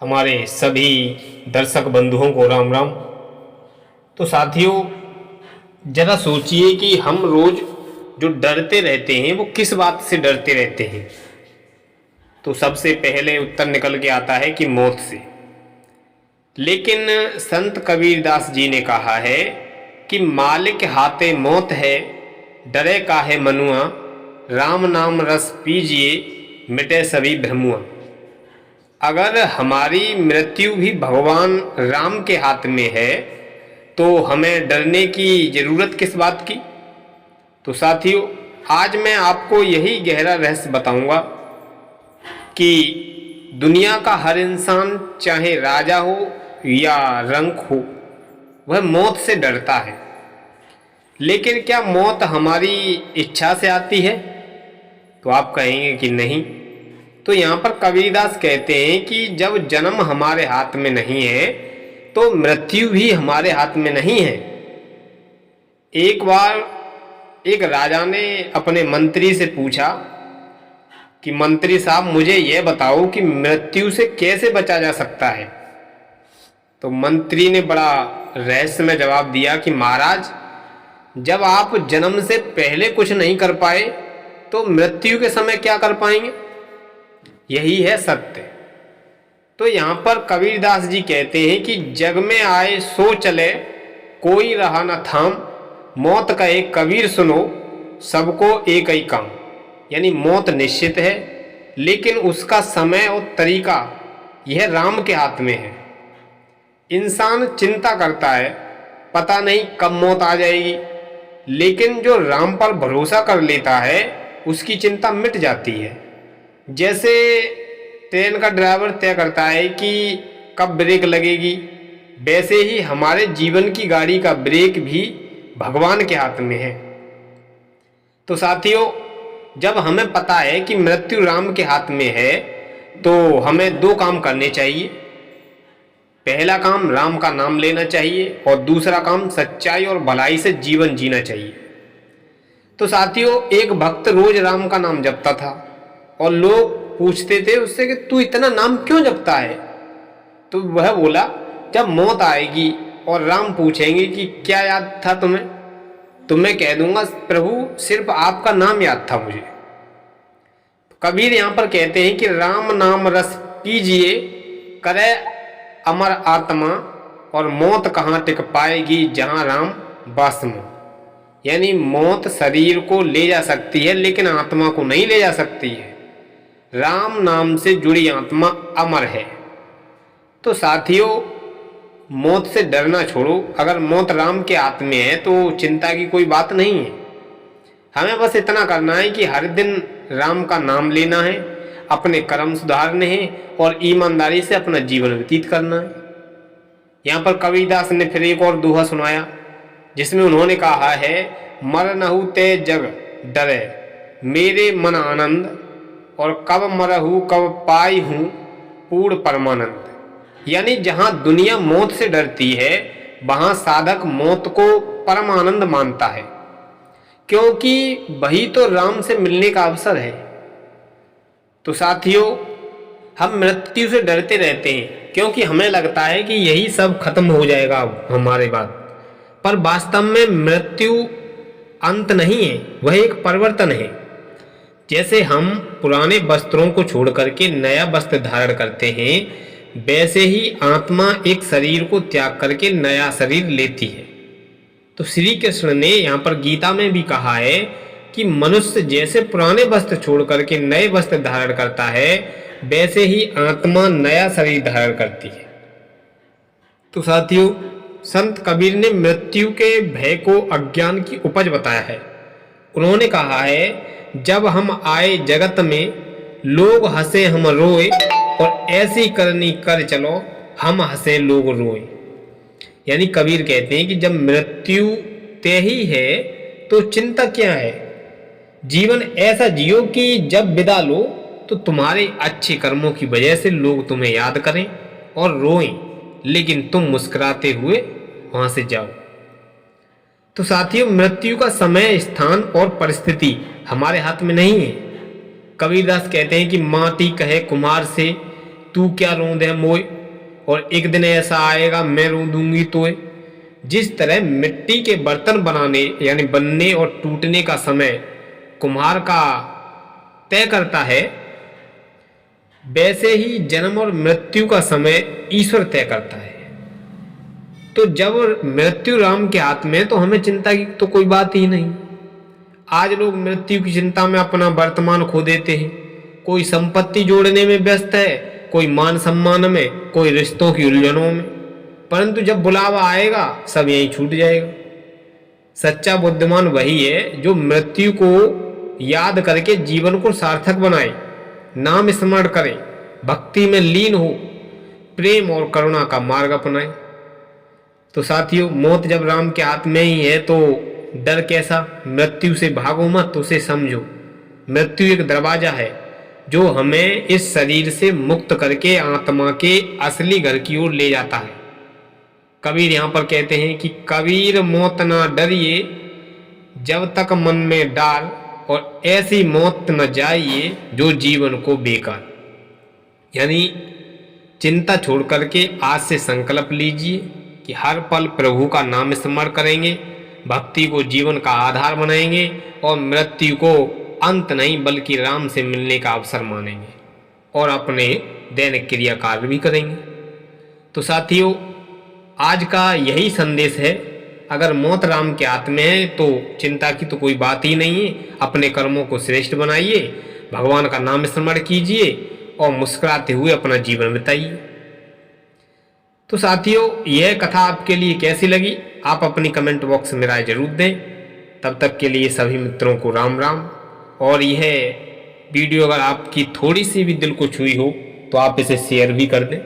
हमारे सभी दर्शक बंधुओं को राम राम। तो साथियों, जरा सोचिए कि हम रोज जो डरते रहते हैं वो किस बात से डरते रहते हैं। तो सबसे पहले उत्तर निकल के आता है कि मौत से। लेकिन संत कबीरदास जी ने कहा है कि मालिक हाथे मौत है, डरे काहे मनुआ, राम नाम रस पीजिए, मिटे सभी भ्रमुआ। अगर हमारी मृत्यु भी भगवान राम के हाथ में है तो हमें डरने की जरूरत किस बात की। तो साथियों, आज मैं आपको यही गहरा रहस्य बताऊंगा कि दुनिया का हर इंसान, चाहे राजा हो या रंक हो, वह मौत से डरता है। लेकिन क्या मौत हमारी इच्छा से आती है? तो आप कहेंगे कि नहीं। तो यहाँ पर कबीरदास कहते हैं कि जब जन्म हमारे हाथ में नहीं है तो मृत्यु भी हमारे हाथ में नहीं है। एक बार एक राजा ने अपने मंत्री से पूछा कि मंत्री साहब, मुझे यह बताओ कि मृत्यु से कैसे बचा जा सकता है। तो मंत्री ने बड़ा रहस्यमय जवाब दिया कि महाराज, जब आप जन्म से पहले कुछ नहीं कर पाए तो मृत्यु के समय क्या कर पाएंगे। यही है सत्य। तो यहाँ पर कबीरदास जी कहते हैं कि जग में आए सो चले, कोई रहा न थाम, मौत कहे कबीर सुनो, सबको एक ही काम। यानी मौत निश्चित है, लेकिन उसका समय और तरीका यह राम के हाथ में है। इंसान चिंता करता है, पता नहीं कब मौत आ जाएगी, लेकिन जो राम पर भरोसा कर लेता है उसकी चिंता मिट जाती है। जैसे ट्रेन का ड्राइवर तय करता है कि कब ब्रेक लगेगी, वैसे ही हमारे जीवन की गाड़ी का ब्रेक भी भगवान के हाथ में है। तो साथियों, जब हमें पता है कि मृत्यु राम के हाथ में है तो हमें दो काम करने चाहिए। पहला काम राम का नाम लेना चाहिए और दूसरा काम सच्चाई और भलाई से जीवन जीना चाहिए। तो साथियों, एक भक्त रोज राम का नाम जपता था और लोग पूछते थे उससे कि तू इतना नाम क्यों जपता है। तो वह बोला, जब मौत आएगी और राम पूछेंगे कि क्या याद था तुम्हें, तो मैं कह दूंगा, प्रभु सिर्फ आपका नाम याद था मुझे। कबीर यहाँ पर कहते हैं कि राम नाम रस पीजिए, करे अमर आत्मा, और मौत कहाँ टिक पाएगी जहाँ राम बस में। यानी मौत शरीर को ले जा सकती है लेकिन आत्मा को नहीं ले जा सकती है। राम नाम से जुड़ी आत्मा अमर है। तो साथियों, मौत से डरना छोड़ो। अगर मौत राम के हाथ में है तो चिंता की कोई बात नहीं है। हमें बस इतना करना है कि हर दिन राम का नाम लेना है, अपने कर्म सुधारने हैं और ईमानदारी से अपना जीवन व्यतीत करना है। यहाँ पर कबीरदास ने फिर एक और दोहा सुनाया जिसमें उन्होंने कहा है, मर नहु ते जग डरे, मेरे मन आनंद, और कब मरहू कब पाई हूँ पूर्ण परमानंद। यानी जहाँ दुनिया मौत से डरती है वहाँ साधक मौत को परम आनंद मानता है, क्योंकि वही तो राम से मिलने का अवसर है। तो साथियों, हम मृत्यु से डरते रहते हैं क्योंकि हमें लगता है कि यही सब खत्म हो जाएगा हमारे बाद, पर वास्तव में मृत्यु अंत नहीं है, वह एक परिवर्तन है। जैसे हम पुराने वस्त्रों को छोड़ करके नया वस्त्र धारण करते हैं, वैसे ही आत्मा एक शरीर को त्याग करके नया शरीर लेती है। तो श्री कृष्ण ने यहाँ पर गीता में भी कहा है कि मनुष्य जैसे पुराने वस्त्र छोड़ करके नए वस्त्र धारण करता है, वैसे ही आत्मा नया शरीर धारण करती है। तो साथियों, संत कबीर ने मृत्यु के भय को अज्ञान की उपज बताया है। उन्होंने कहा है, जब हम आए जगत में लोग हंसे हम रोए, और ऐसी करनी कर चलो हम हंसे लोग रोए। यानी कबीर कहते हैं कि जब मृत्यु तय ही है तो चिंता क्या है। जीवन ऐसा जियो कि जब विदा लो तो तुम्हारे अच्छे कर्मों की वजह से लोग तुम्हें याद करें और रोएं, लेकिन तुम मुस्कुराते हुए वहां से जाओ। तो साथियों, मृत्यु का समय, स्थान और परिस्थिति हमारे हाथ में नहीं है। कबीरदास कहते हैं कि माटी कहे कुम्हार से, तू क्या रोंदे मोए, और एक दिन ऐसा आएगा मैं रो दूंगी तोए। जिस तरह मिट्टी के बर्तन बनाने यानी बनने और टूटने का समय कुम्हार का तय करता है, वैसे ही जन्म और मृत्यु का समय ईश्वर तय करता है। तो जब मृत्यु राम के हाथ में, तो हमें चिंता की तो कोई बात ही नहीं। आज लोग मृत्यु की चिंता में अपना वर्तमान खो देते हैं। कोई संपत्ति जोड़ने में व्यस्त है, कोई मान सम्मान में, कोई रिश्तों की उलझनों में, परंतु जब बुलावा आएगा सब यहीं छूट जाएगा। सच्चा बुद्धिमान वही है जो मृत्यु को याद करके जीवन को सार्थक बनाए, नाम स्मरण करे, भक्ति में लीन हो, प्रेम और करुणा का मार्ग अपनाए। तो साथियों, मौत जब राम के हाथ में ही है तो डर कैसा? मृत्यु से भागो मत, उसे समझो। मृत्यु एक दरवाजा है जो हमें इस शरीर से मुक्त करके आत्मा के असली घर की ओर ले जाता है। कबीर यहाँ पर कहते हैं कि कबीर मौत ना डरिए जब तक मन में डार, और ऐसी मौत न जाइए जो जीवन को बेकार। यानी चिंता छोड़ करके आज से संकल्प लीजिए कि हर पल प्रभु का नाम स्मरण करेंगे, भक्ति को जीवन का आधार बनाएंगे और मृत्यु को अंत नहीं बल्कि राम से मिलने का अवसर मानेंगे और अपने दैनिक क्रिया कार्य भी करेंगे। तो साथियों, आज का यही संदेश है। अगर मौत राम के हाथ में है तो चिंता की तो कोई बात ही नहीं है। अपने कर्मों को श्रेष्ठ बनाइए, भगवान का नाम स्मरण कीजिए और मुस्कुराते हुए अपना जीवन बिताइए। तो साथियों, यह कथा आपके लिए कैसी लगी आप अपनी कमेंट बॉक्स में राय जरूर दें। तब तक के लिए सभी मित्रों को राम राम। और यह वीडियो अगर आपकी थोड़ी सी भी दिल को छुई हो तो आप इसे शेयर भी कर दें।